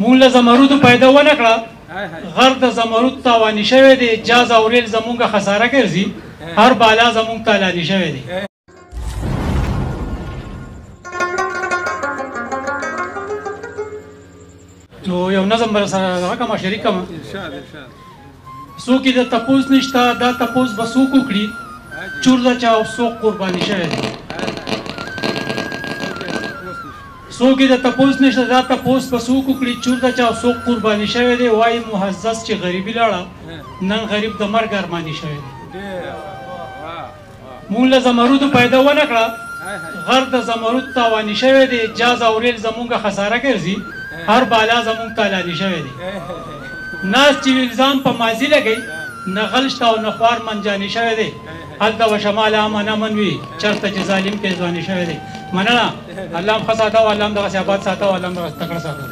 مونږ له زمرودو پیدا ونه کړه غر د زمرود تاواني شوی دی جاز او ریل زمونږه خساره ګرځي هر بالا زمونږ تالاني شوی دی نو یو نظم بر سره دغه کومه شریک کوم څوک یې د تپوس نشته دا تپوس به څوک وکړي چور د چا او څوک قرباني شوی دی څوک یې د تپوس نشته دا تپوس به څوک وکړي چور د چا او څوک قرباني شوی دی وایي محزز چې غریبي لاړه نن غریب د مرګ ارماني شوی دی مونږ له زمرودو پیدا ونه کړه غر د زمرود تاواني شوی دی جاز او ریل زمونږه خساره ګرځي هر بالا زمونږ تالاني شوی دی ناس چې الزام په ماضي لګوي نه غل شته او نه خوار منجاني شوی دی هلته و شمال امن امن وي چېرته چې ظالم کې ځواني شوی دی مننه الله هم ښه ساته او الله هم دغسې آباد ساته او الله هم دغسې تکړه ساته